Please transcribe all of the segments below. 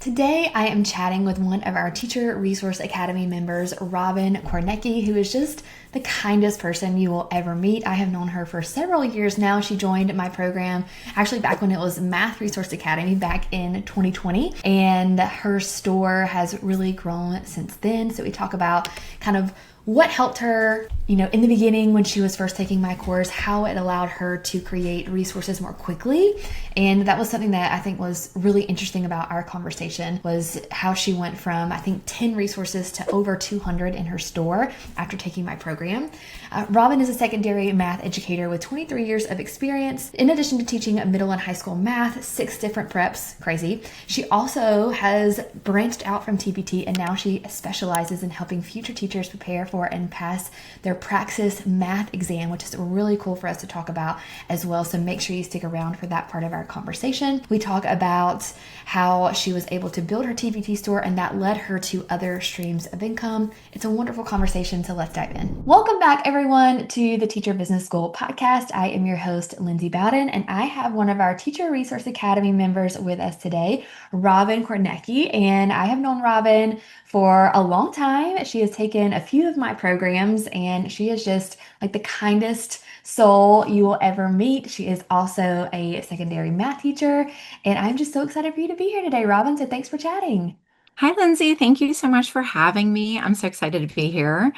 Today, I am chatting with one of our Teacher Resource Academy members, Robin Cornecki, who is just the kindest person you will ever meet. I have known her for several years now. She joined my program actually back when it was Math Resource Academy back in 2020, and her store has really grown since then. So we talk about kind of what helped her, in the beginning when she was first taking my course, how it allowed her to create resources more quickly. And that was something that I think was really interesting about our conversation, was how she went from, I think, 10 resources to over 200 in her store after taking my program. Robin is a secondary math educator with 23 years of experience. In addition to teaching middle and high school math, 6 different preps, crazy. She also has branched out from TPT, and now she specializes in helping future teachers prepare for and pass their Praxis math exam, which is really cool for us to talk about as well. So make sure you stick around for that part of our conversation. We talk about how she was able to build her TPT store, and that led her to other streams of income. It's a wonderful conversation, so let's dive in. Welcome back, everyone, to the Teacher Business School podcast. I am your host, Lindsay, and I have one of our Teacher Resource Academy members with us today, Robin Cornecki. And I have known Robin for a long time. She has taken a few of my programs, and she is just like the kindest soul you will ever meet. She is also a secondary math teacher, and I'm just so excited for you to be here today, Robin. So thanks for chatting. Hi, Lindsay. Thank you so much for having me. I'm so excited to be here.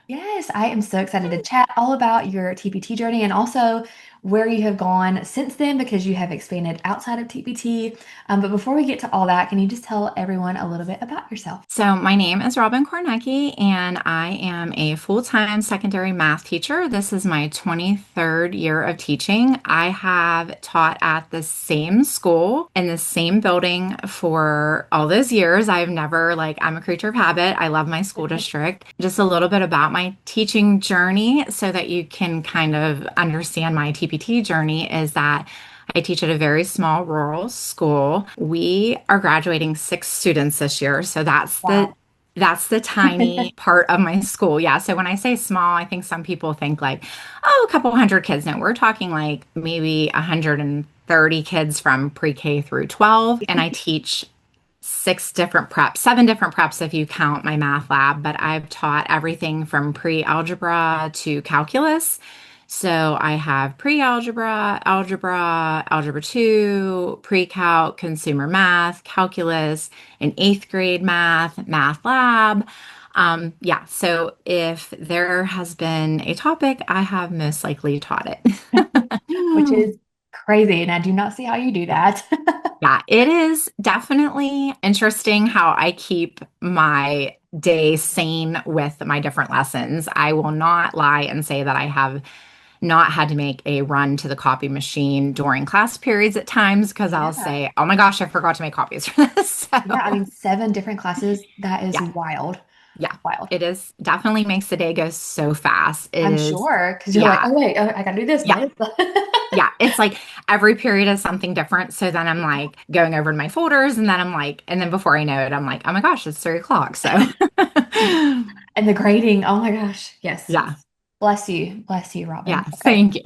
Yes, I am so excited to chat all about your TPT journey and also where you have gone since then, because you have expanded outside of TPT. But before we get to all that, can you just tell everyone a little bit about yourself? So, my name is Robin Cornecki, and I am a full-time secondary math teacher. This is my 23rd year of teaching. I have taught at the same school in the same building for all those years. I'm a creature of habit. I love my school district. Just a little bit about my teaching journey so that you can kind of understand my TPT journey is that I teach at a very small rural school. We are graduating 6 students this year, so Wow. that's the tiny part of my school. Yeah, so when I say small, I think some people think like, oh, a couple hundred kids. No, we're talking like maybe 130 kids from pre-K through 12, and I teach 7 different preps if you count my math lab, but I've taught everything from pre-algebra to calculus. So I have pre-algebra, algebra, algebra 2, pre-calc, consumer math, calculus, an 8th grade math lab. Yeah, so if there has been a topic, I have most likely taught it. Which is crazy, and I do not see how you do that. Yeah, it is definitely interesting how I keep my day sane with my different lessons. I will not lie and say that I have not had to make a run to the copy machine during class periods at times because I'll Yeah. say, oh my gosh, I forgot to make copies for this. Yeah, I So, mean, 7 different classes, that is yeah, wild. yeah, Wild. it is definitely makes the day go so fast. It I'm is, sure, because you're like, yeah, oh, wait, oh, I gotta do this. yeah. What is that? Yeah, it's like every period is something different. So then I'm like going over to my folders, and then I'm like, and then before I know it, I'm like, oh my gosh, it's 3 o'clock. So And the grading, oh my gosh. Yes. yeah, Bless you, yeah, Robin. Okay. thank you.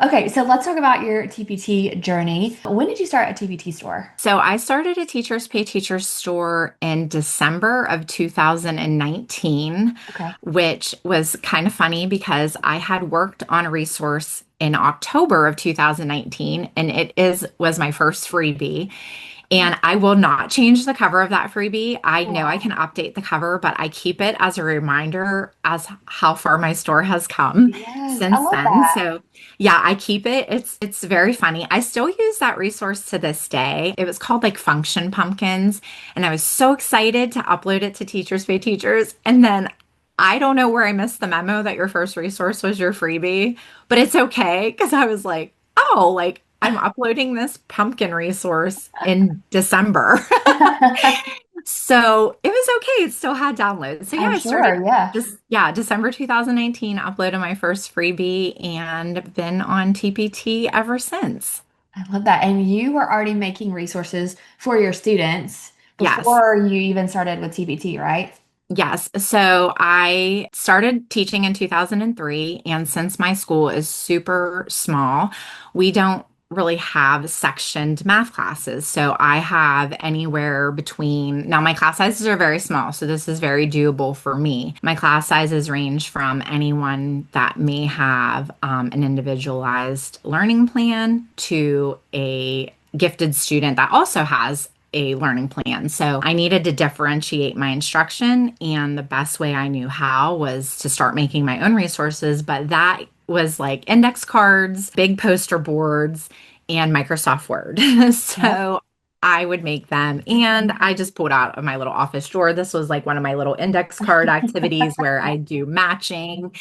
Okay, so let's talk about your TPT journey. When did you start a TPT store? So I started a Teachers Pay Teachers store in December of 2019, Okay. which was kind of funny because I had worked on a resource in October of 2019, and was my first freebie. And I will not change the cover of that freebie. I know I Aw. can update the cover, but I keep it as a reminder as how far my store has come Yes, I since love then. that. So yeah, I keep it. It's very funny. I still use that resource to this day. It was called like Function Pumpkins, and I was so excited to upload it to Teachers Pay Teachers. And then I don't know where I missed the memo that your first resource was your freebie, but it's okay because I was like, oh, like I'm uploading this pumpkin resource in December. So it was okay. It still had downloads. So yeah, I'm I started sure, yeah. just, yeah, December 2019, uploaded my first freebie and been on TPT ever since. I love that. And you were already making resources for your students Yes. before you even started with TPT, right? Yes. So I started teaching in 2003, and since my school is super small, we don't really have sectioned math classes. So I have anywhere between, now my class sizes are very small, so this is very doable for me. My class sizes range from anyone that may have an individualized learning plan to a gifted student that also has a learning plan. So I needed to differentiate my instruction, and the best way I knew how was to start making my own resources. But that was like index cards, big poster boards, and Microsoft Word. Yep. So I would make them, and I just pulled out of my little office drawer. This was like one of my little index card activities where I do matching,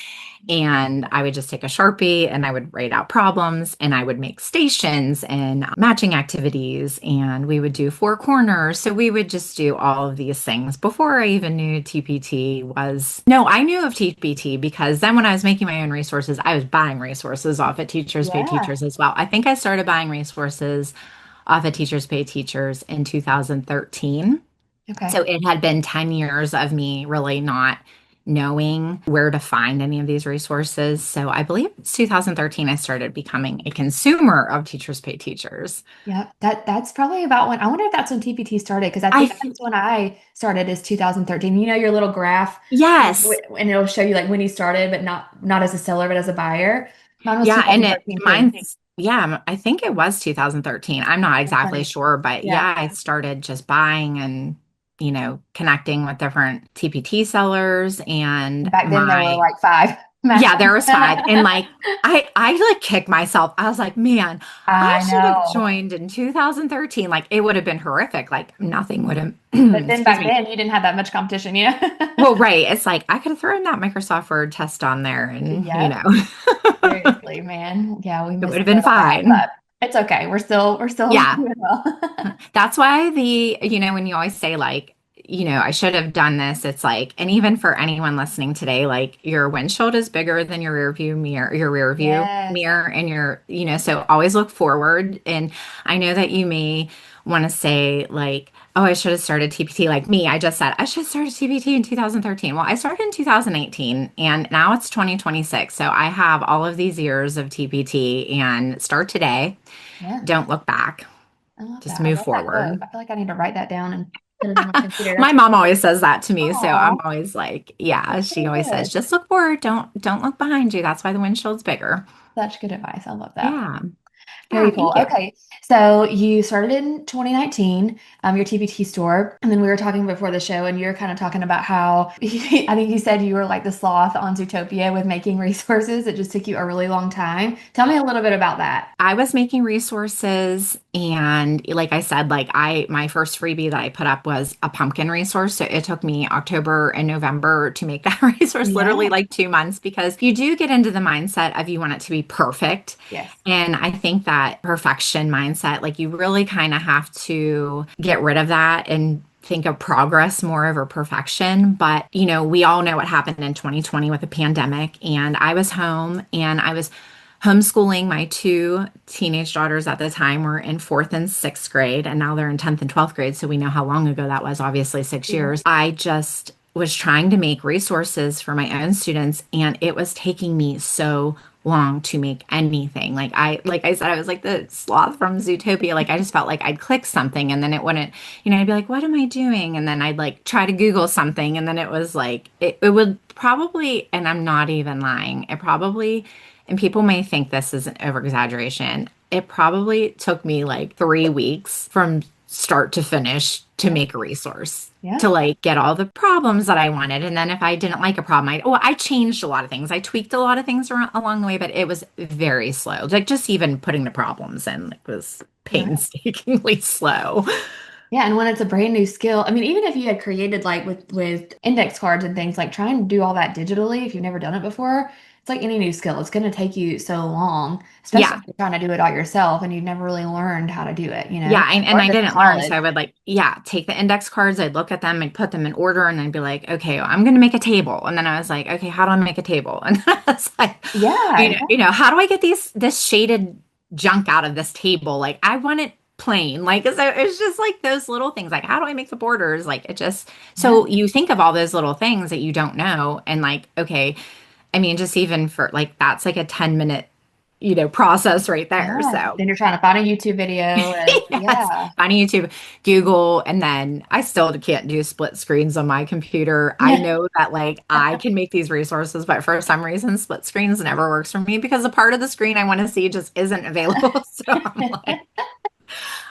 and I would just take a Sharpie and I would write out problems, and I would make stations and matching activities, and we would do four corners. So we would just do all of these things before I even knew TPT was. No, I knew of TPT because then when I was making my own resources, I was buying resources off at Teachers Pay Yeah. Teachers as well. I think I started buying resources off at Teachers Pay Teachers in 2013. Okay. So it had been 10 years of me really not knowing where to find any of these resources. So I believe it's 2013 I started becoming a consumer of Teachers Pay Teachers. Yeah, that's probably about when I wonder if that's when TPT started because I I think th- that's when I started is 2013. You know your little graph yes. and it'll show you like when you started, but not as a seller, but as a buyer. Mine was Yeah, and it 2013 too. mine's yeah, I think it was 2013. I'm not That's exactly funny. sure, but Yeah. yeah, I started just buying and connecting with different TPT sellers and Back then there were my like five yeah, maximum. there was five. And like I like kicked myself. I was like, man, I I should have know. joined in 2013. Like it would have been horrific. Like nothing would have But then excuse back me. then you didn't have that much competition, you know? Well, right. It's like I could have thrown that Microsoft Word test on there and Yep. Seriously, man. Yeah, we it would missed have out been on that, fine. but it's okay. We're still Yeah. doing well. That's why when you always say like, I should have done this, it's like, and even for anyone listening today, like your windshield is bigger than your rear view Yes. mirror, and so always look forward. And I know that you may want to say like, oh, I should have started TPT like me. I just said I should have started TPT in 2013. Well, I started in 2018 and now it's 2026. So I have all of these years of TPT and start today. Yeah. Don't look back. I love Just that. I move love that quote. forward. I feel like I need to write that down and put it on my computer. My That's mom always says that to me, so I'm oh, always like, yeah, she so always says, good. just look forward, don't look behind you. That's why the windshield's bigger. Such good advice. I love that. Yeah. Yeah, Very cool. thank you. Okay. So you started in 2019, your TPT store. And then we were talking before the show, and you're kind of talking about how I think you said you were like the sloth on Zootopia with making resources. It just took you a really long time. Tell me a little bit about that. I was making resources, and like I said, like my first freebie that I put up was a pumpkin resource. So it took me October and November to make that resource, literally Yeah. like 2 months, because you do get into the mindset of you want it to be perfect. Yes. And I think that perfection mindset, like you really kind of have to get rid of that and think of progress more over perfection. But, we all know what happened in 2020 with the pandemic. And I was home and I was homeschooling my two teenage daughters at the time were in fourth and sixth grade, and now they're in 10th and 12th grade. So we know how long ago that was, obviously 6 years. I just was trying to make resources for my own students, and it was taking me so long to make anything. Like I said, I was like the sloth from Zootopia. Like I just felt like I'd click something and then it wouldn't, I'd be like, what am I doing? And then I'd like try to Google something, and then it was like it would probably, and I'm not even lying, it probably, and people may think this is an over exaggeration, it probably took me like 3 weeks from start to finish to Yeah. make a resource, Yeah. to like get all the problems that I wanted. And then if I didn't like a problem, I changed a lot of things. I tweaked a lot of things along the way, but it was very slow. Like just even putting the problems in like, was Yeah. painstakingly slow. Yeah, and when it's a brand new skill, I mean, even if you had created like with index cards and things, like trying to do all that digitally, if you've never done it before, it's like any new skill. It's going to take you so long, especially Yeah. if you're trying to do it all yourself and you've never really learned how to do it, Yeah, and or I just didn't learn. knowledge. So I would like, yeah, take the index cards, I'd look at them and put them in order, and I'd be like, okay, well, I'm going to make a table. And then I was like, okay, how do I make a table? And then I was like, Yeah, how do I get this shaded junk out of this table? Like I want it plain. Like so it's just like those little things. Like how do I make the borders? Like it just yeah, so you think of all those little things that you don't know, and like, okay, I mean, just even for like that's like a 10-minute process right there. Yeah. So Then you're trying to find a YouTube video and yes, yeah. on YouTube, Google, and then I still can't do split screens on my computer. I know that like I can make these resources, but for some reason, split screens never works for me because a part of the screen I want to see just isn't available. So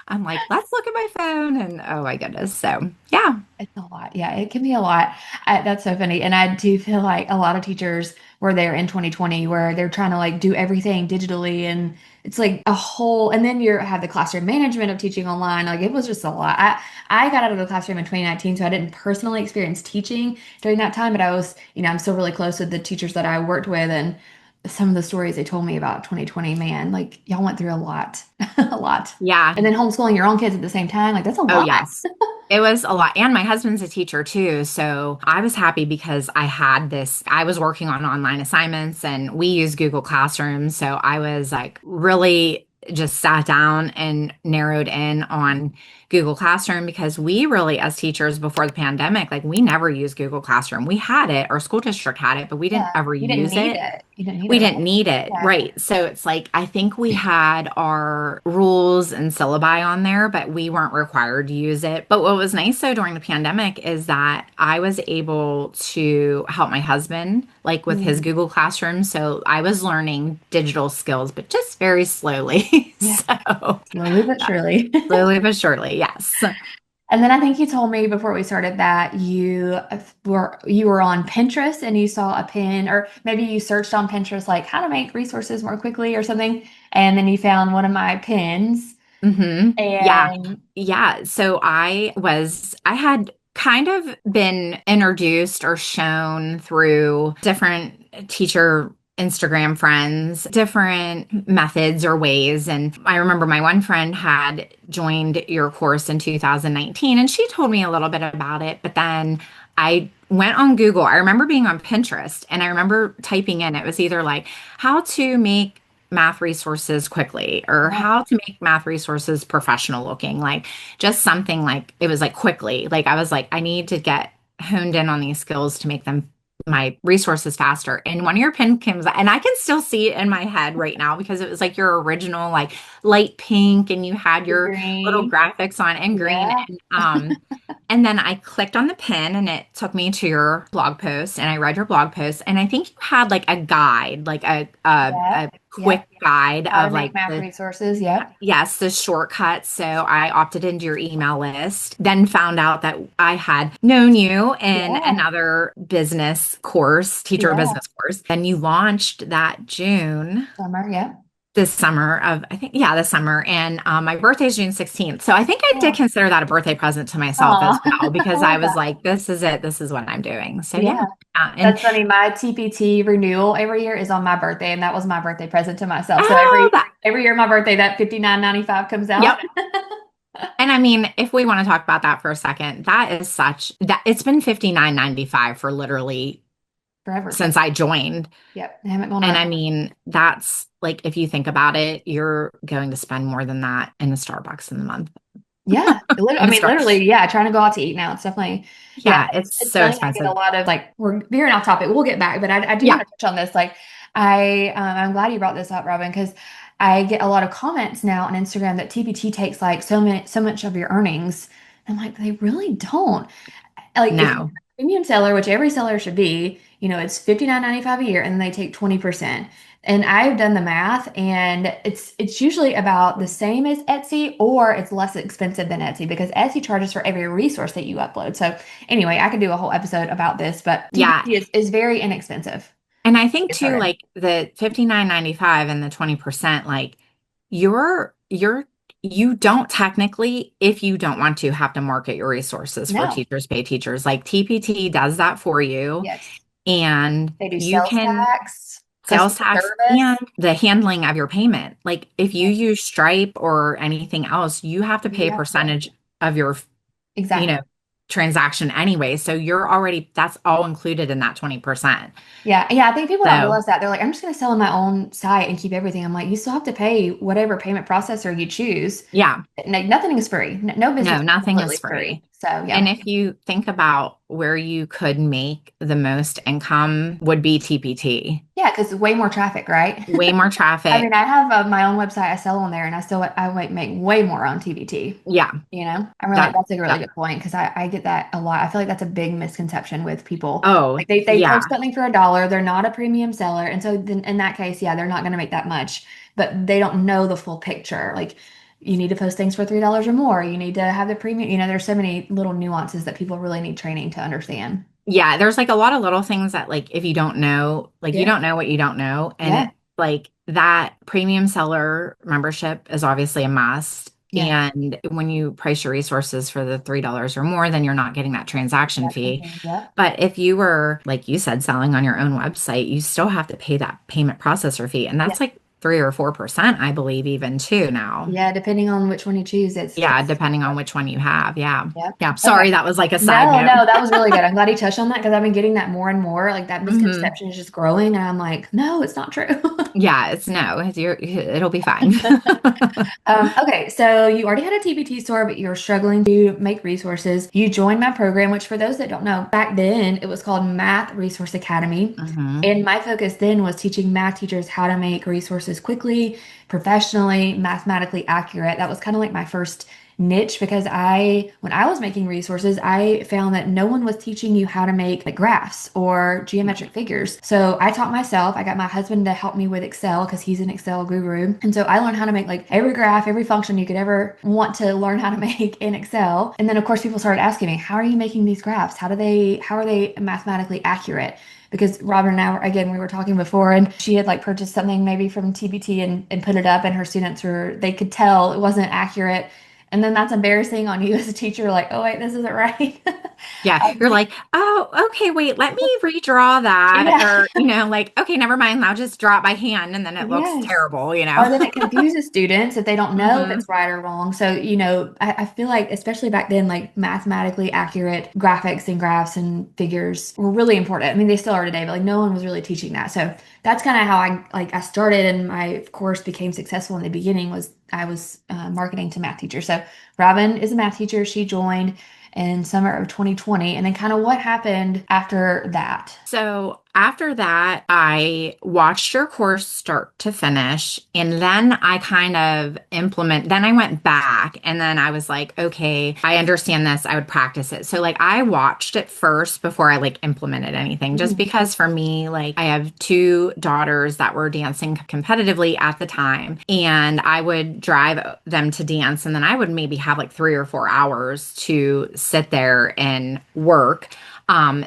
I'm like, let's look at my phone, and oh my goodness. So yeah, It's a lot. Yeah, it can be a lot. That's so funny. And I do feel like a lot of teachers were there in 2020 where they're trying to like do everything digitally and it's like a whole, and then you have the classroom management of teaching online. Like it was just a lot. I got out of the classroom in 2019, so I didn't personally experience teaching during that time, but I was, I'm still really close with the teachers that I worked with and some of the stories they told me about 2020, man, like y'all went through a lot, a lot. yeah. And then homeschooling your own kids at the same time, like that's a Oh, lot. yes. It was a lot. And my husband's a teacher too. So I was happy because I was working on online assignments and we use Google Classroom. So I was like really just sat down and narrowed in on Google Classroom because we really, as teachers before the pandemic, like we never used Google Classroom. We had it, our school district had it, but we didn't Yeah, ever you didn't use need it. it. You didn't need it, We right? didn't need it, Yeah. right? So it's like I think we had our rules and syllabi on there, but we weren't required to use it. But what was nice though during the pandemic is that I was able to help my husband like with his Mm, Google Classroom. So I was learning digital skills, but just very slowly. yeah, So slowly but surely. slowly but surely, yes. And then I think you told me before we started that you were on Pinterest and you saw a pin, or maybe you searched on Pinterest like how to make resources more quickly or something, and then you found one of my pins. Yeah. And Yeah. So I had kind of been introduced or shown through different teacher Instagram friends, different methods or ways. And I remember my one friend had joined your course in 2019 and she told me a little bit about it. But then I went on Google. I remember being on Pinterest and I remember typing in, it was either like how to make math resources quickly or yeah, how to make math resources professional looking, like just something like it was like quickly, like I was like I need to get honed in on these skills to make them my resources faster. And one of your pin comes and I can still see it in my head right now because it was like your original like light pink and you had the your little green. graphics on and green Yeah, and then I clicked on the pin and it took me to your blog post and I read your blog post and I think you had like a guide, like yeah, a yep. quick guide How to of make like math the resources. Yep. yes, the shortcuts. So I opted into your email list, then found out that I had known you in Yeah, another business course, teacher yeah. business course. Then you launched that June Summer. Yep. this summer of I think yeah this summer and my birthday is June 16th, so I think I did Yeah. consider that a birthday present to myself as Aw, well I because I love was that. like this is it, this is what I'm doing. So yeah, Yeah. and That's funny. My TPT renewal every year is on my birthday, and that was my birthday present to myself. So oh every that every year my birthday, that 59.95 comes out. yep. And I mean, if we want to talk about that for a second, that is such that it's been 59.95 for literally Forever. since I joined. Yep. I haven't gone And up. I mean, that's like if you think about it, you're going to spend more than that in a Starbucks in the month. Yeah. I In a mean, store. literally, yeah, trying to go out to eat now. It's definitely, yeah, Yeah, it's it's so funny. I get a expensive. lot of like, we're veering off topic. We'll get back, but I do want Yeah. to touch on this. Like, I'm glad you brought this up, Robin, because I get a lot of comments now on Instagram that TPT takes like so much of your earnings. I'm like, they really don't. Like if you're No. a premium seller, which every seller should be, it's 59.95 a year and they take 20%. And I've done the math and it's usually about the same as Etsy or it's less expensive than Etsy because Etsy charges for every resource that you upload. So anyway, I could do a whole episode about this, but Yeah. TPT is very inexpensive And I to think get too, started. like the 59.95 and the 20%, like you're you don't technically, if you don't want to, have to market your resources for No. teachers pay teachers. Like TPT does that for you. Yes. And They do you sales can tax, sales customer tax and service. the handling of your payment. Like if you Yes. use Stripe or anything else, you have to pay You a have to pay. percentage of your, you know, Exactly. transaction anyway. So you're already, that's all included in that 20%. Yeah, yeah, I think people don't So realize that. They're like, I'm just going to sell on my own site and keep everything. I'm like, you still have to pay whatever payment processor you choose. yeah, Like, nothing is free. No business no, is nothing is completely free. free. So And yeah. if you think about where you could make the most income would be TPT. Yeah, because way more traffic, right? Way more I mean, I traffic. have my own website I sell on there, and I like make way more on TBT. Yeah, I'm really that that's a really that good point because I get that a lot. I feel like that's a big misconception with people. oh Like they yeah. post something for $1, they're not a premium seller, and so then in that case, yeah, they're not going to make that much, but they don't know the full picture. Like you need to post things for $3 or more. You need to have the premium. There's so many little nuances that people really need training to understand. Yeah, there's like a lot of little things that like if you don't know, like you Yeah, don't know what you don't know. And yeah, it like that premium seller membership is obviously a must. yeah. And when you price your resources for the $3 or more, then you're not getting that transaction Action fee. fee. Yep. But if you were, like you said, selling on your own website, you still have to pay that payment processor fee. And Yeah. that's like 3 or 4%, I believe, even too now. Yeah, depending on which one you choose, Yeah, it's depending on which one you have. Yeah. yep. Yeah. Okay. Sorry, that was like a side No, note. no, that was really good. I'm glad you touched on that because I've been getting that more and more. Like that Hmm. misconception is just growing, and I'm like, no, it's not true. Yeah, it's no, it'll be fine. Okay, so you already had a TPT store, but you're struggling to make resources. You joined my program, which for those that don't know, back then it was called Math Resource Academy. Hmm. And my focus then was teaching math teachers how to make resources quickly, professionally, mathematically accurate. That was kind of like my first niche because when I was making resources, I found that no one was teaching you how to make like graphs or geometric figures. So I taught myself. I got my husband to help me with Excel because he's an Excel guru. And so I learned how to make like every graph, every function you could ever want to learn how to make in Excel. And then of course people started asking me, how are you making these graphs? How are they mathematically accurate? Because Robin and I were, again, we were talking before, and she had like purchased something maybe from TBT and put it up, and her students they could tell it wasn't accurate. And then that's embarrassing on you as a teacher, like, oh, wait, this isn't right. Yeah, you're like, oh, okay, wait, let me redraw that. Yeah. Or, like, okay, never mind, I'll just draw it by hand and then it looks Yes. terrible. Or then it confuses students if they don't know if Hmm. it's right or wrong. So, I feel like, especially back then, like mathematically accurate graphics and graphs and figures were really important. I mean, they still are today, but like no one was really teaching that. So that's kind of how I started and my course became successful in the beginning was I was marketing to math teachers. So Robin is a math teacher. She joined in summer of 2020. And then kind of what happened after that? So after that, I watched your course start to finish, and then then I went back and then I was like, okay, I understand this. I would practice it. So like I watched it first before I like implemented anything, just Mhm. because for me, like I have two daughters that were dancing competitively at the time, and I would drive them to dance, and then I would maybe have like 3 or 4 hours to sit there and work.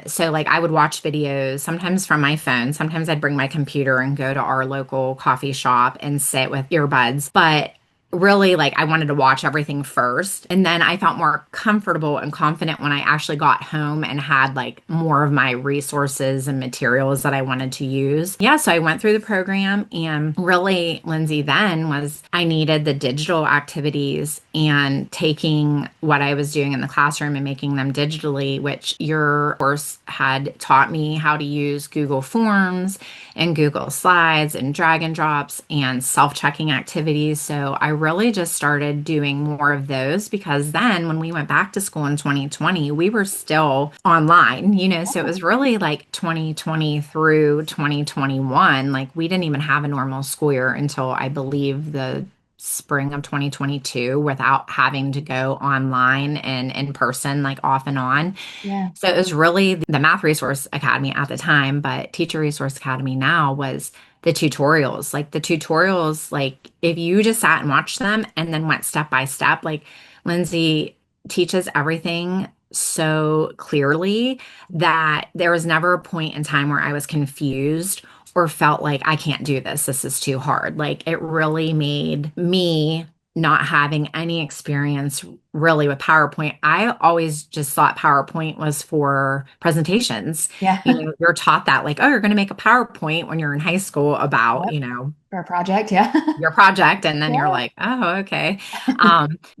So like I would watch videos sometimes from my phone. Sometimes I'd bring my computer and go to our local coffee shop and sit with earbuds. But really, like I wanted to watch everything first. And then I felt more comfortable and confident when I actually got home and had like more of my resources and materials that I wanted to use. Yeah, so I went through the program, and really, Lindsay, then was I needed the digital activities and taking what I was doing in the classroom and making them digitally, which your course had taught me how to use Google Forms and Google Slides and drag and drops and self-checking activities. So I really just started doing more of those because then when we went back to school in 2020, we were still online. So it was really like 2020 through 2021. Like we didn't even have a normal school year until I believe the spring of 2022 without having to go online and in person, like off and on. Yeah. So it was really the Math Resource Academy at the time, but Teacher Resource Academy now was the tutorials. Like the tutorials, like if you just sat and watched them and then went step by step, like Lindsay teaches everything so clearly that there was never a point in time where I was confused or felt like I can't do this. This is too hard. Like it really made me not having any experience really with PowerPoint. I always just thought PowerPoint was for presentations. Yeah. You're taught that like, oh, you're going to make a PowerPoint when you're in high school about, Yep. For a project. Yeah. your project. And then you're Yeah. like, oh, okay.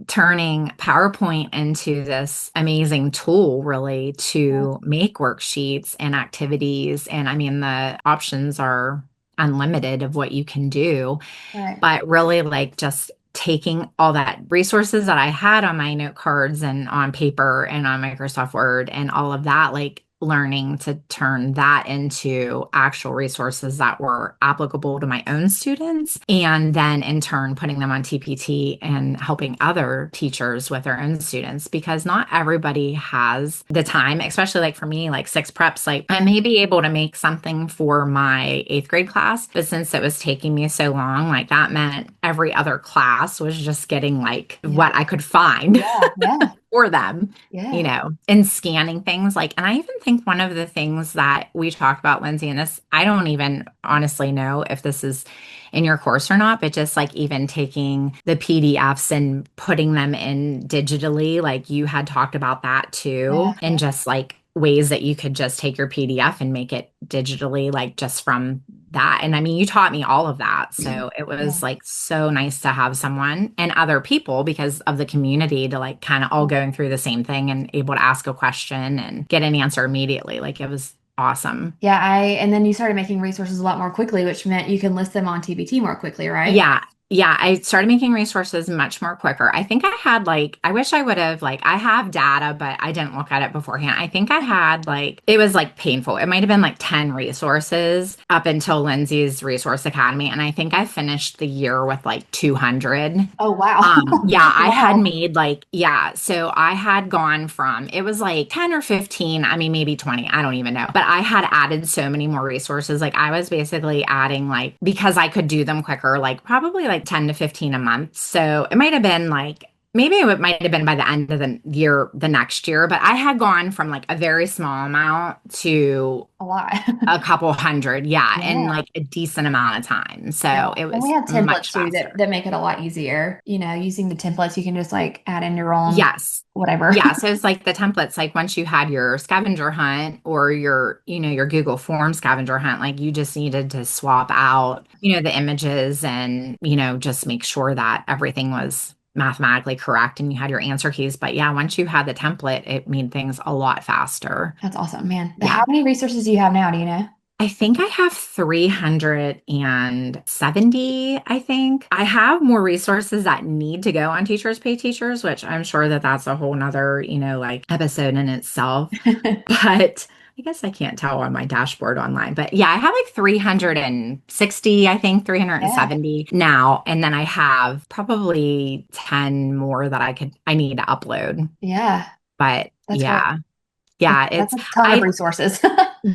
Turning PowerPoint into this amazing tool really Yeah. to make worksheets and activities. And I mean, the options are unlimited of what you can do, Right. but really like just taking all that resources that I had on my note cards and on paper and on Microsoft Word and all of that, like learning to turn that into actual resources that were applicable to my own students. And then in turn, putting them on TPT and helping other teachers with their own students, because not everybody has the time, especially like for me, like six preps, like I may be able to make something for my eighth grade class, but since it was taking me so long, like that meant every other class was just getting like Yeah. what I could find Yeah. Yeah. for them, Yeah. and scanning things like, and I even think one of the things that we talked about, Lindsay, and this, I don't even honestly know if this is in your course or not, but just like even taking the PDFs and putting them in digitally, like you had talked about that too, Yeah. and just like ways that you could just take your PDF and make it digitally, like just from that. And I mean, you taught me all of that. So it Yeah. was like so nice to have someone and other people because of the community to like kind of all going through the same thing and able to ask a question and get an answer immediately. Like it was awesome. Yeah, and then you started making resources a lot more quickly, which meant you can list them on TBT more quickly, right? Yeah. Yeah, I started making resources much more quicker. I think I had like, I wish I would have like, I have data, but I didn't look at it beforehand. I think I had like, it was like painful. It might have been like 10 resources up until Lindsay's Resource Academy. And I think I finished the year with like 200. Oh, wow. Yeah, I had Wow. made like, yeah, so I had gone from, it was like 10 or 15, I mean, maybe 20, I don't even know. But I had added so many more resources. Like I was basically adding like, because I could do them quicker, like probably like 10 to 15 a month. So it might have been like, maybe it might have been by the end of the year, the next year, but I had gone from like a very small amount to A lot. a couple hundred, yeah, in Yeah. like a decent amount of time. Yeah. So it And we was have templates much too faster. that make it a lot easier. Using the templates, you can just like add in your own Yes. whatever. Yeah. So it's like the templates, like once you had your scavenger hunt or your Google Form scavenger hunt, like you just needed to swap out, the images and, just make sure that everything was mathematically correct and you had your answer keys. But yeah, once you had the template, it made things a lot faster. That's awesome, man. How Yeah. many resources do you have now? Do you know? I think I have 370, I think. I have more resources that need to go on Teachers Pay Teachers, which I'm sure that that's a whole nother, like episode in itself. But I guess I can't tell on my dashboard online. But yeah, I have like 360, I think Yeah. 370 now. And then I have probably 10 more that I need to upload. Yeah. But That's great. yeah. Yeah, That's a ton of resources.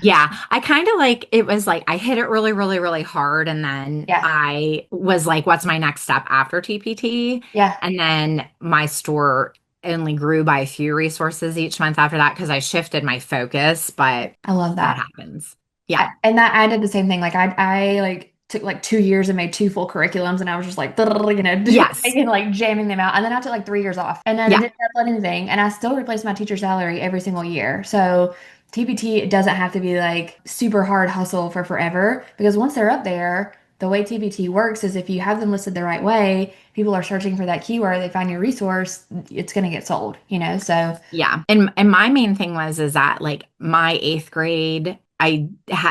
yeah, I kind of like it was like I hit it really, really, really hard. And then Yeah. I was like, what's my next step after TPT? Yeah. And then my store only grew by a few resources each month after that because I shifted my focus, but I love that that. happens. Yeah. And that I did the same thing. Like I like took like 2 years and made two full curriculums, and I was just like, Yes. taking like jamming them out. And then I took like 3 years off, and then I Yeah. didn't upload anything, and I still replaced my teacher salary every single year. So TPT doesn't have to be like super hard hustle for forever because once they're up there. The way TPT works is if you have them listed the right way, people are searching for that keyword, they find your resource, it's going to get sold. So Yeah. And my main thing is that like my eighth grade, I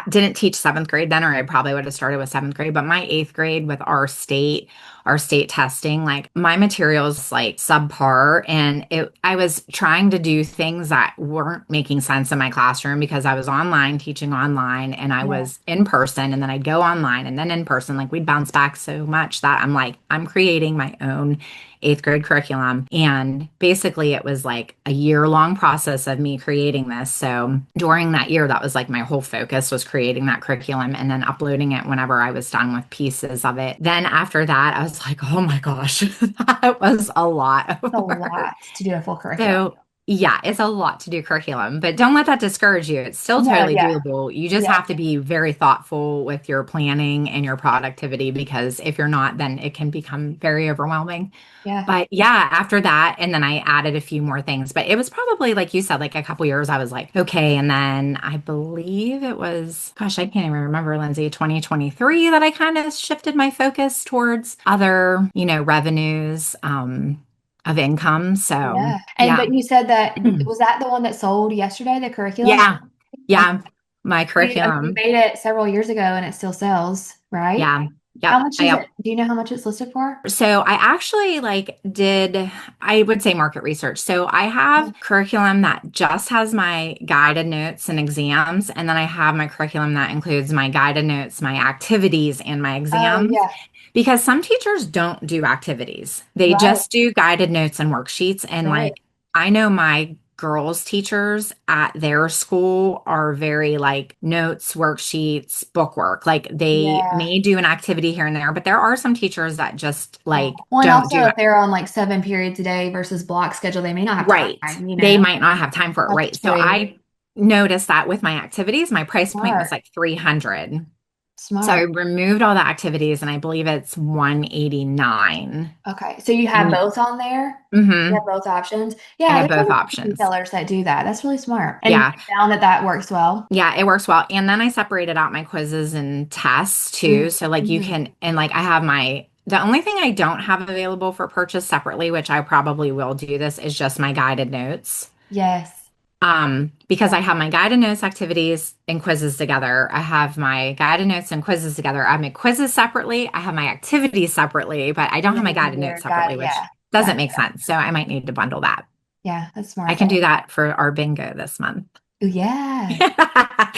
didn't teach seventh grade then, or I probably would have started with seventh grade, but my eighth grade with our state testing, like my materials like subpar. And I was trying to do things that weren't making sense in my classroom because I was online teaching online and I yeah, was in person and then I'd go online and then in person. Like we'd bounce back so much that I'm like, I'm creating my own eighth grade curriculum. And basically, it was like a year-long process of me creating this. So during that year, that was like my whole focus was creating that curriculum and then uploading it whenever I was done with pieces of it. Then after that, I was like, oh my gosh, that was a lot it's of a work. lot to do a full curriculum. So yeah, it's a lot to do curriculum, but don't let that discourage you. It's still No, totally yeah, doable. You just yeah, have to be very thoughtful with your planning and your productivity because if you're not, then it can become very overwhelming. yeah. But yeah, after that, and then I added a few more things. But it was probably, like you said, like a couple years, I was like, okay. And then I believe it was, gosh, I can't even remember, Lindsay, 2023 that I kind of shifted my focus towards other, revenues of income. So Yeah. And yeah. but you said that was that the one that sold yesterday, the curriculum? Yeah. Okay. Yeah. My I mean, you curriculum. made it several years ago and it still sells, right? Yeah. How Yep. much is it? Do you know how much it's listed for? So I actually I would say market research. So I have curriculum that just has my guided notes and exams, and then I have my curriculum that includes my guided notes, my activities, and my Oh, exams. yeah. Because some teachers don't do activities. They Right. just do guided notes and worksheets. And Right. like I know my girls teachers at their school are very like notes, worksheets, bookwork. Like they Yeah. may do an activity here and there, but there are some teachers that just Yeah. like Well, and don't also do if it. they're on like 7 periods a day versus block schedule, they may not have Right. time, They might not have time for it. That's Right. So true. I noticed that with my activities, my price point was Smart. like 300. So I Smart. removed all the activities and I believe it's 189. Okay. So you have And both on there? You have mhm, both options? I Yeah, have there's both a lot of options. retailers that do that. That's really smart. And you Yeah. found that that works well. Yeah, it works well. And then I separated out my quizzes and tests too. So like you Mm-hmm. can, and like I have the only thing I don't have available for purchase separately, which I probably will do this, is just my guided notes. Yes. Because Yeah. I have my guided notes, activities, and quizzes together. I have my guided notes and quizzes together. I have my quizzes separately. I have my activities separately, but I don't And have then my you do guided your notes separately, guide. which Yeah. doesn't Gotcha. make sense. So I might need to bundle that. Yeah, that's I smart. can do that for our bingo this month.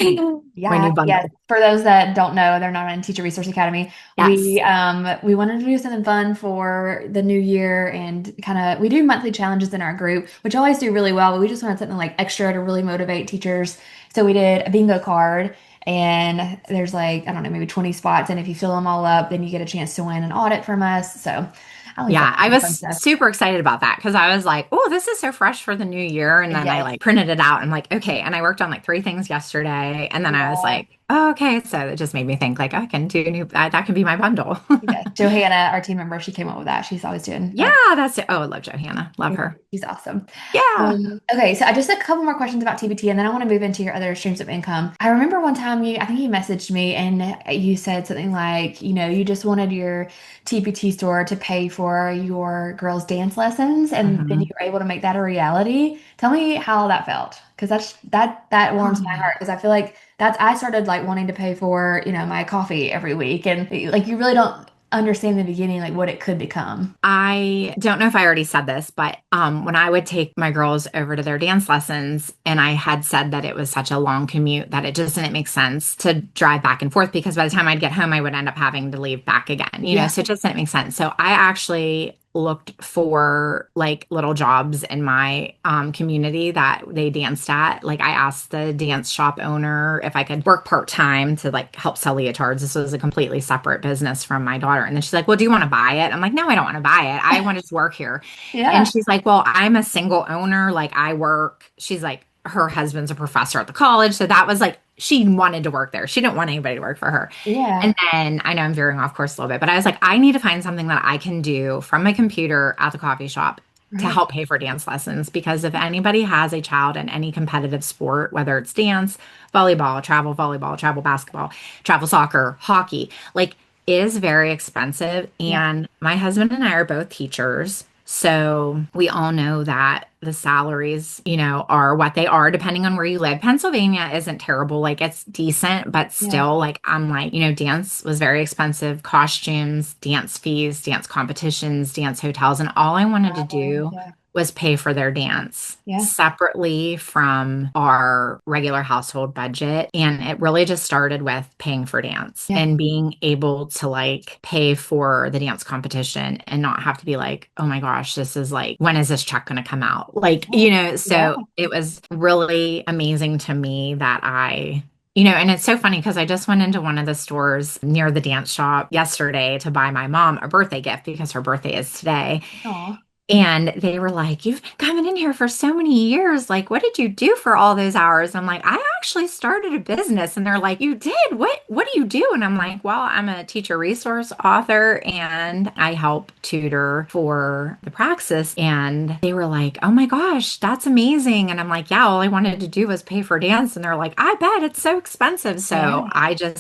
Ooh, yeah. When you Yeah, yes. bundle. For those that don't know, they're not in Teacher Resource Academy. Yes. We wanted to do something fun for the new year and kind of we do monthly challenges in our group, which always do really well, but we just wanted something like extra to really motivate teachers. So we did a bingo card and there's like, I don't know, maybe 20 spots. And if you fill them all up, then you get a chance to win an audit from us. So I always like Yeah, I fun was stuff. super excited about that because I was like, oh, this is so fresh for the new year. And then I Yes. like printed it out. I'm like, okay. And I worked on like three things yesterday. And then I was Yeah. like, oh, okay. So it just made me think like, I can do that can be my bundle. Yeah. Johanna, our team member, she came up with that. She's always doing Yeah, that's it. Oh, I love Johanna. Love her. She's awesome. Yeah. Okay, so I just a couple more questions about TPT, and then I want to move into your other streams of income. I remember one time I think you messaged me, and you said something like, you just wanted your TPT store to pay for your girls' dance lessons, and then you Mhm. were able to make that a reality. Tell me how that felt, because that warms my Oh. heart, because I feel like I started like wanting to pay for, my coffee every week, and like you really don't understand in the beginning like what it could become. I don't know if I already said this, but when I would take my girls over to their dance lessons, and I had said that it was such a long commute that it just didn't make sense to drive back and forth because by the time I'd get home, I would end up having to leave back again, Yeah. so it just didn't make sense. So I actually looked for like little jobs in my community that they danced at. Like I asked the dance shop owner if I could work part-time to like help sell leotards. This was a completely separate business from my daughter. And then she's like, well, do you want to buy it? I'm like, no, I don't want to buy it. I want to just work here. And Yeah. she's like, well, I'm a single owner. Like I work. She's like, her husband's a professor at the college. So that was like, she wanted to work there. She didn't want anybody to work for her. Yeah. And then I know I'm veering off course a little bit, but I was like, I need to find something that I can do from my computer at the coffee shop to Right. help pay for dance lessons. Because if anybody has a child in any competitive sport, whether it's dance, volleyball, travel basketball, travel soccer, hockey, like it is very expensive. Yeah. And my husband and I are both teachers. So we all know that the salaries, are what they are depending on where you live. Pennsylvania isn't terrible. Like it's decent, but Yeah. still, like I'm like, dance was very expensive, costumes, dance fees, dance competitions, dance hotels. And all I wanted to do Yeah. was pay for their dance Yeah. separately from our regular household budget. And it really just started with paying for dance Yeah. and being able to like pay for the dance competition and not have to be like, oh my gosh, this is like, when is this check going to come out? Like, Yeah. so it was really amazing to me that and it's so funny because I just went into one of the stores near the dance shop yesterday to buy my mom a birthday gift because her birthday is today. Aw. And they were like, you've been coming in here for so many years. Like, what did you do for all those hours? I'm like, I actually started a business. And they're like, you did? What do you do? And I'm like, well, I'm a teacher resource author and I help tutor for the Praxis. And they were like, oh my gosh, that's amazing. And I'm like, yeah, all I wanted to do was pay for dance. And they're like, I bet it's so expensive. So Yeah.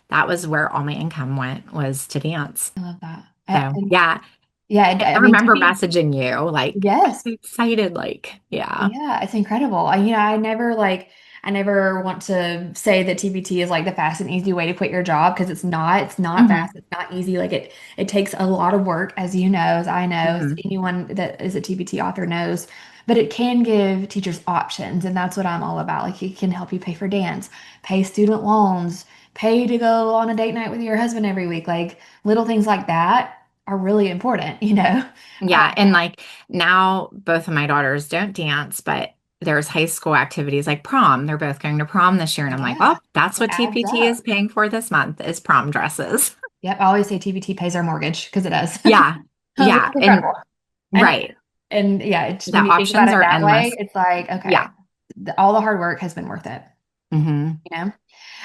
that was where all my income went, was to dance. I love that. So And yeah. yeah, I I mean, to remember me, messaging you like, I'm yes. so excited. Like, yeah. Yeah, it's incredible. I never like I never want to say that TPT is like the fast and easy way to quit your job because it's not. It's not Hmm. fast. It's not easy. Like it takes a lot of work, as you know, as I know, as Hmm. anyone that is a TPT author knows. But it can give teachers options, and that's what I'm all about. Like it can help you pay for dance, pay student loans, pay to go on a date night with your husband every week. Like little things like that are really important, you know? Yeah. And like now, both of my daughters don't dance, but there's high school activities like prom. They're both going to prom this year. And I'm like, Yeah, well, that's it what adds TPT is up. paying for this month is prom dresses. Yep, I always say TBT pays our mortgage because it does. Yeah. Which Yeah. is And incredible. And right. and yeah, it's The when you think about options it are that way, endless. it's like, Yeah. okay, all the hard work has been worth it, Hmm. you know?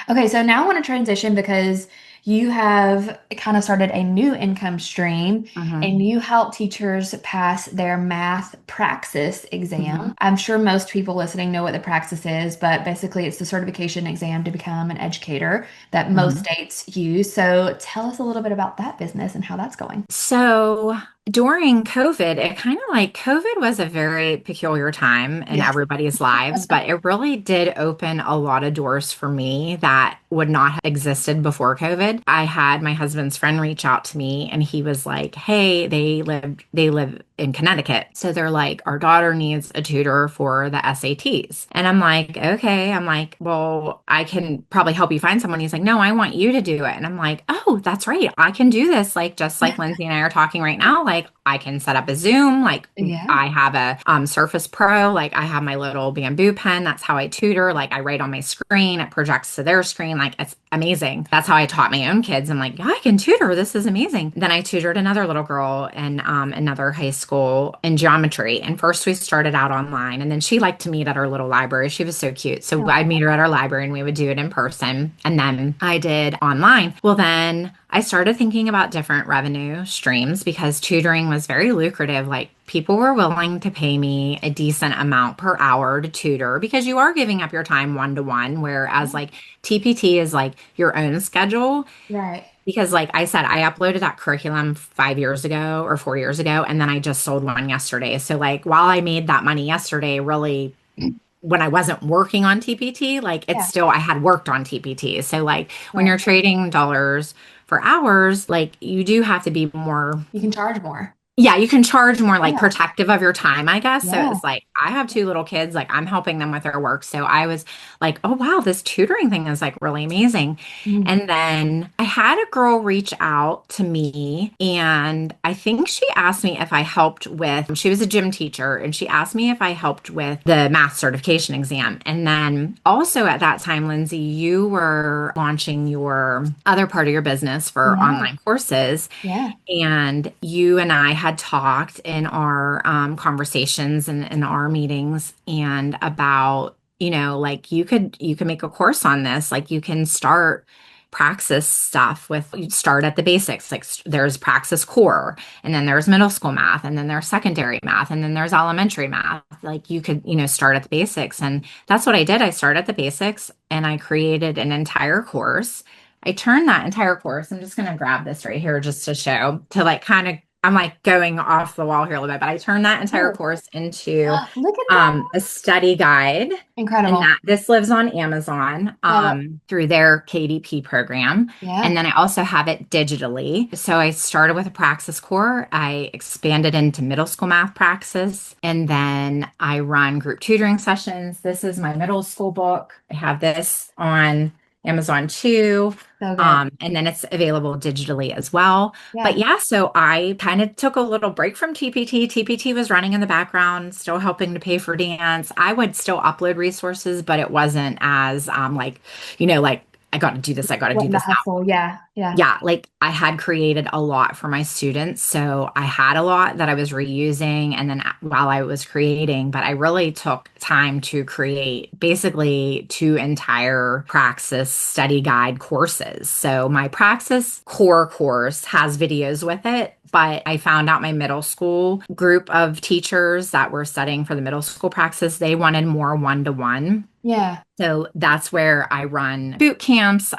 Okay, so now I want to transition because you have kind of started a new income stream Hmm. and you help teachers pass their math praxis Hmm. exam. I'm sure most people listening know what the praxis is, but basically it's the certification exam to become an educator that most Hmm. states use. So tell us a little bit about that business and how that's going. So during COVID, it kind of like COVID was a very peculiar time in Yes. everybody's lives, but it really did open a lot of doors for me that would not have existed before COVID. I had my husband's friend reach out to me and he was like, "Hey, they live in Connecticut. So they're like, our daughter needs a tutor for the SATs." And I'm like, "Okay." I'm like, "Well, I can probably help you find someone." He's like, "No, I want you to do it." And I'm like, "Oh, that's right. I can do this." Like just like Lindsay and I are talking right now, like I can set up a Zoom, like Yeah. I have a Surface Pro, like I have my little bamboo pen. That's how I tutor. Like I write on my screen, it projects to their screen. Like it's amazing. That's how I taught my own kids. I'm like, yeah, I can tutor. This is amazing. Then I tutored another little girl in another high school in geometry. And first we started out online, and then she liked to meet at our little library. She was so cute. So I'd meet her at our library and we would do it in person. And then I did online. Well, then I started thinking about different revenue streams because tutoring was very lucrative. Like people were willing to pay me a decent amount per hour to tutor because you are giving up your time one to one, whereas like TPT is like your own schedule. Right. Because, like I said, I uploaded that curriculum 5 years ago or 4 years ago, and then I just sold one yesterday. So, like, while I made that money yesterday, really when I wasn't working on TPT, like it's Yeah. still, I had worked on TPT. So, like, when Right. you're trading dollars for hours, like, you do have to be more, You can charge more. yeah, you can charge more like Yeah. protective of your time, I guess. So Yeah. it's like I have two little kids, like I'm helping them with their work. So I was like, oh wow, this tutoring thing is like really amazing. Mm. And then I had a girl reach out to me and I think she asked me if I helped with, she was a gym teacher and she asked me if I helped with the math certification exam. And then also at that time, Lindsay, you were launching your other part of your business for Yeah. online courses. Yeah. And you and I had talked in our conversations and in our meetings and about, like you could make a course on this. Like you can start Praxis stuff with you start at the basics. Like there's Praxis core, and then there's middle school math, and then there's secondary math, and then there's elementary math. Like you could, start at the basics. And that's what I did. I started at the basics and I created an entire course. I turned that entire course. I'm just going to grab this right here just to show, to like kind of, I'm like going off the wall here a little bit, but I turned that entire Oh, course into look at that. a study guide. And Incredible. that this lives on Amazon Love it. through their KDP program. And Yeah. then I also have it digitally. So I started with a Praxis core. I expanded into middle school math Praxis. And then I run group tutoring sessions. This is my middle school book. I have this on Amazon too. So good. And then it's available digitally as well. But Yeah. yeah, so I kind of took a little break from TPT. TPT was running in the background, still helping to pay for dance. I would still upload resources, but it wasn't as like, like I got to do this, I got to What do in the this now. hustle? Yeah. Yeah. Yeah, like I had created a lot for my students. So I had a lot that I was reusing. And then while I was creating, but I really took time to create basically two entire Praxis study guide courses. So my Praxis core course has videos with it. But I found out my middle school group of teachers that were studying for the middle school Praxis, they wanted more one-to-one. Yeah. So that's where I run boot camps.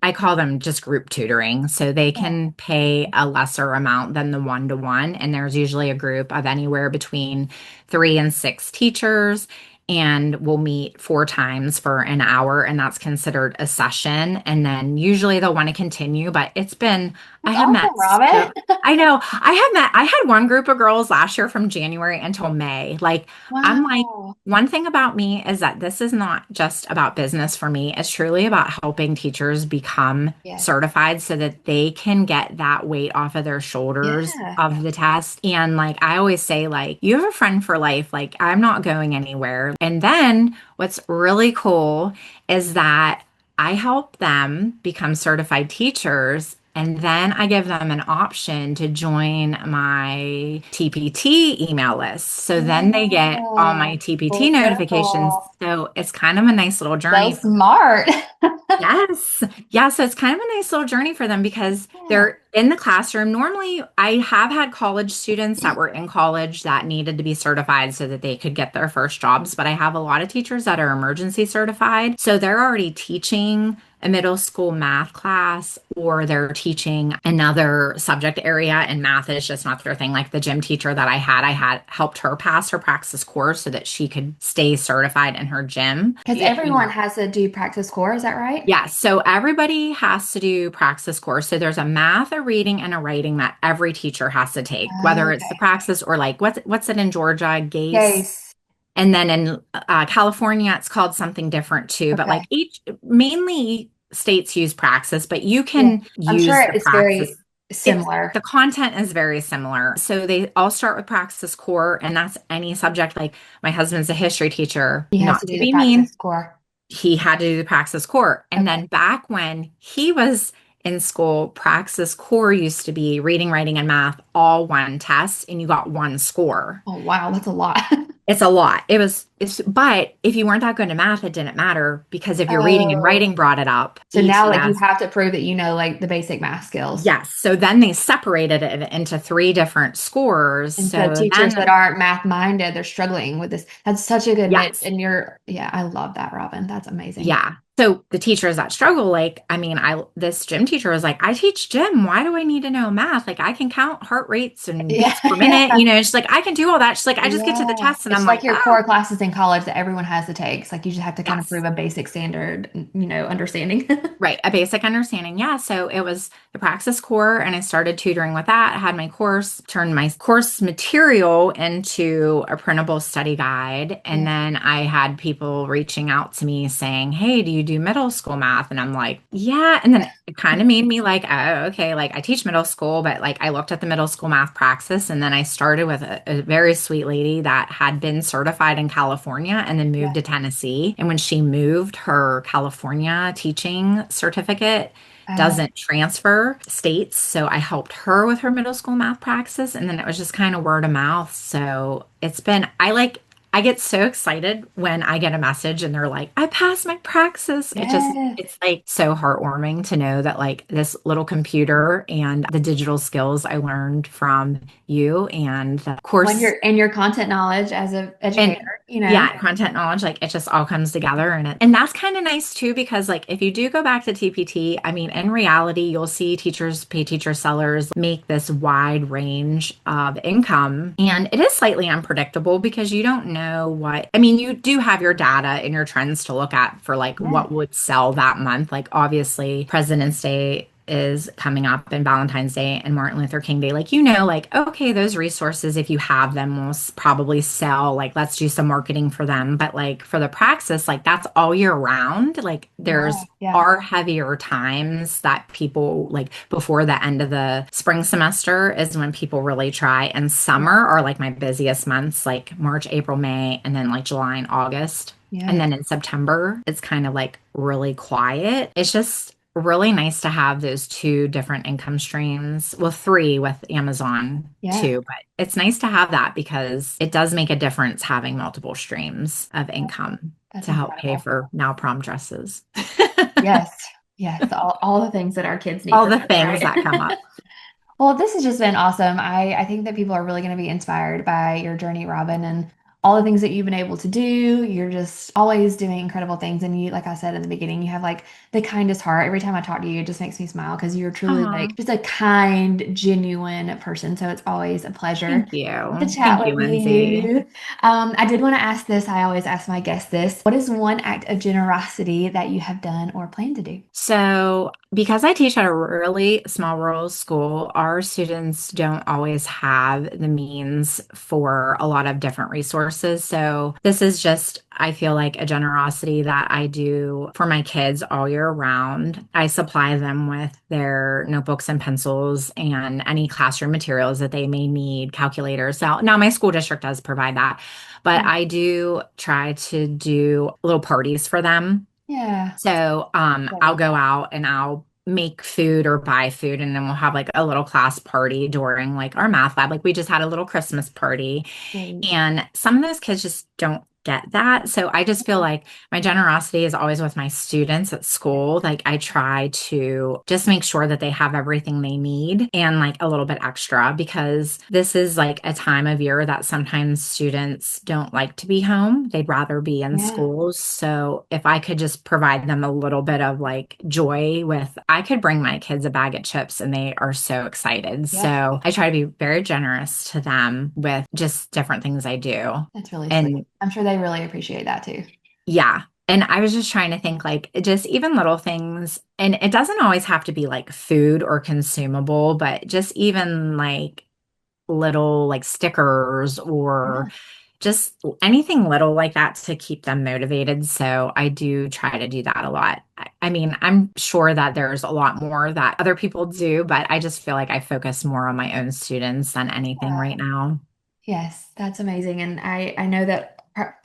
I call them just group tutoring. So they Yeah. can pay a lesser amount than the one-to-one. And there's usually a group of anywhere between 3 and 6 teachers. and we'll meet 4 times for an hour, and that's considered a session. And then usually they'll want to continue, but I That's have met awesome, Robin. I know I had one group of girls last year from January until May. Like, I'm like, Wow. one thing about me is that this is not just about business for me. It's truly about helping teachers become Yes. certified so that they can get that weight off of their shoulders Yeah. of the test. And like I always say, like, you have a friend for life. Like, I'm not going anywhere. And then what's really cool is that I help them become certified teachers. And then I give them an option to join my TPT email list. So then they get all my Oh, TPT full notifications. circle. So it's kind of a nice little So journey. smart. Yes. Yeah. So it's kind of a nice little journey for them because Yeah. they're in the classroom. Normally, I have had college students that were in college that needed to be certified so that they could get their first jobs. But I have a lot of teachers that are emergency certified. So they're already teaching a middle school math class or they're teaching another subject area and math is just not their thing. Like the gym teacher that I had helped her pass her Praxis course so that she could stay certified in her gym. Because everyone has to do practice core, is that right? Yeah, so everybody has to do Praxis course. So there's a math, a reading, and a writing that every teacher has to take, whether it's the Okay. Praxis or like what's it in Georgia, GACE, Yes. and then in California it's called something different too. But like Okay. each mainly states use Praxis, but you Yeah. can I'm sure use the it's Praxis. very similar. The content is very similar. So they all start with Praxis core, and that's any subject. Like my husband's a history teacher, He has not to to do the be mean, practice core. he had to do the Praxis Core. And Okay. then back when he was in school, Praxis Core used to be reading, writing, and math, all one test, and you got one score. Oh, wow. That's a lot. It's a lot. But if you weren't that good at math, it didn't matter because if your reading and Oh. writing brought it up, So now, like, you ETS. have to prove that you know, like, the basic math skills. Yes. So then they separated it into 3 different scores. And so So teachers that then, aren't math minded, they're struggling with this. That's such a good niche. yes. And yeah, I love that, Robin. That's amazing. Yeah. So the teachers that struggle, like, I mean, this gym teacher was like, I teach gym. Why do I need to know math? Like, I can count heart rates and Yeah, beats per minute. yeah, She's like, I can do all that. She's like, I just get to the yeah. test. And I'm It's like like, your oh, core classes in college that everyone has to take. It's like you just have to kind of prove yes. a basic standard, understanding. Right. A basic understanding. Yeah. So it was the Praxis core, and I started tutoring with that. I had my course, turned my course material into a printable study guide. And Yeah. then I had people reaching out to me saying, hey, do you do middle school math? And I'm like, yeah. And then it kind of made me like, oh, okay. Like I teach middle school, but like I looked at the middle school math Praxis. And then I started with a very sweet lady that had been certified in California and then moved Yeah. to Tennessee. And when she moved, her California teaching certificate Oh, doesn't transfer states. So I helped her with her middle school math praxis. And then it was just kind of word of mouth. So I get so excited when I get a message and they're like, I passed my praxis. yes. It's like so heartwarming to know that like this little computer and the digital skills I learned from you and the When course you're in your content knowledge as an and educator. yeah, content knowledge, like it just all comes together and that's kind of nice too, because like if you do go back to TPT, I mean, in reality, you'll see teachers, pay teacher sellers make this wide range of income. And it is slightly unpredictable because you don't know I mean, you do have your data and your trends to look at for like Yeah. what would sell that month. Like obviously President's Day is coming up and Valentine's Day and Martin Luther King Day, like, like, okay, those resources, if you have them, will probably sell. Like, let's do some marketing for them. But like for the praxis, like that's all year round. Like Yeah. there's Yeah. are heavier times that people like before the end of the spring semester is when people really try. And summer are like my busiest months, like March, April, May, and then like July and August. And Yes. then in September, it's kind of like really quiet. It's just really nice to have those 2 different income streams. Well, 3 with Amazon Yeah. too, but it's nice to have that because it does make a difference having multiple streams of income That's to help pay incredible. for now prom dresses. Yes. Yes. All the things that our kids need All for the prom, things right? that come up. Well, this has just been awesome. I think that people are really going to be inspired by your journey, Robin, and all the things that you've been able to do. You're just always doing incredible things. And you, like I said in the beginning, you have like the kindest heart. Every time I talk to you, it just makes me smile because you're truly like Oh, just a kind, genuine person. So it's always a pleasure thank to you. chat Thank you, with Lindsay. you. I did want to ask this. I always ask my guests this. What is one act of generosity that you have done or plan to do? So, because I teach at a really small rural school, our students don't always have the means for a lot of different resources. So, this is just, I feel like, a generosity that I do for my kids all year round. I supply them with their notebooks and pencils and any classroom materials that they may need, calculators. Now my school district does provide that, but I do try to do little parties for them. Yeah. So I I'll love go that. out and I'll make food or buy food, and then we'll have like a little class party during like our math lab. Like we just had a little Christmas party, Sweet. and some of those kids just don't get that. So I just feel like my generosity is always with my students at school. Like I try to just make sure that they have everything they need and like a little bit extra, because this is like a time of year that sometimes students don't like to be home. They'd rather be in Yeah. schools. So if I could just provide them a little bit of like joy with, I could bring my kids a bag of chips and they are so excited. Yeah. So I try to be very generous to them with just different things I do. That's really sweet. And I'm sure they really appreciate that too. yeah. And I was just trying to think like just even little things. And it doesn't always have to be like food or consumable, but just even like little like stickers Yeah. or just anything little like that to keep them motivated. So I do try to do that a lot. I mean, I'm sure that there's a lot more that other people do, but I just feel like I focus more on my own students than anything right now. Yes, that's amazing. And I know that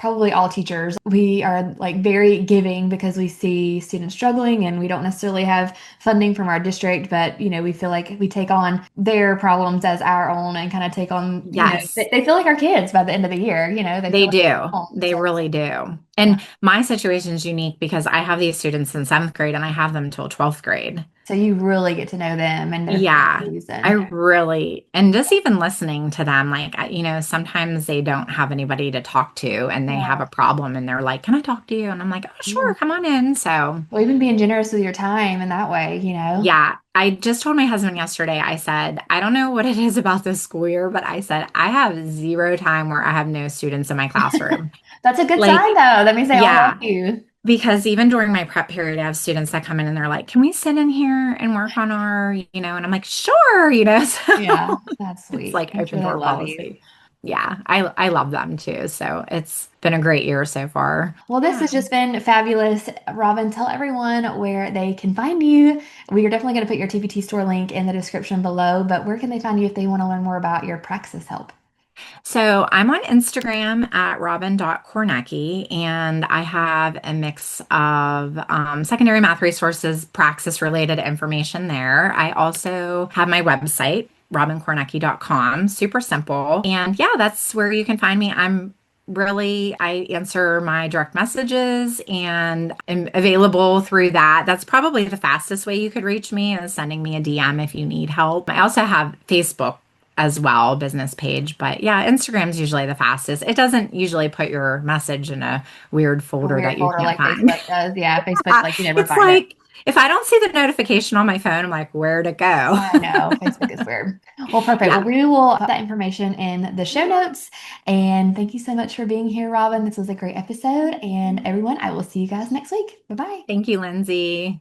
probably all teachers, we are like very giving because we see students struggling and we don't necessarily have funding from our district, but we feel like we take on their problems as our own and kind of take on, Yes. they feel like our kids by the end of the year, they feel They like do. home. They So really do. yeah. And my situation is unique because I have these students in seventh grade and I have them till 12th grade. So you really get to know them and their Yeah, families I and really, and just even listening to them, like, sometimes they don't have anybody to talk to and they have yeah. a problem and they're like, can I talk to you? And I'm like, oh, Yeah. sure, come on in. So, Well, even being generous with your time in that way. yeah, I just told my husband yesterday, I said, I don't know what it is about this school year, but I said, I have zero time where I have no students in my classroom. That's a good sign Like, though. That means they all love yeah. you. Because even during my prep period, I have students that come in and they're like, can we sit in here and work on and I'm like, sure. Yeah, So that's it's sweet. like I'm sure open they door love you. policy. Yeah, I love them too. So it's been a great year so far. Well, this Yeah. has just been fabulous. Robin, tell everyone where they can find you. We are definitely going to put your TPT store link in the description below, but where can they find you if they want to learn more about your Praxis help? So I'm on Instagram at robin.cornecki, and I have a mix of secondary math resources, Praxis related information there. I also have my website, robincornecki.com, super simple. And yeah, that's where you can find me. I answer my direct messages and am available through that. That's probably the fastest way you could reach me is sending me a DM if you need help. I also have Facebook as well, business page. But yeah, Instagram's usually the fastest. It doesn't usually put your message in a weird A folder weird that you folder can't like find. Facebook does. Yeah, Facebook, like you never It's find it. like if I don't see the notification on my phone, I'm like, where to go? I know Facebook is weird. Well, perfect. Well, Yeah. we will put that information in the show notes. And thank you so much for being here, Robin. This was a great episode. And everyone, I will see you guys next week. Bye bye. Thank you, Lindsay.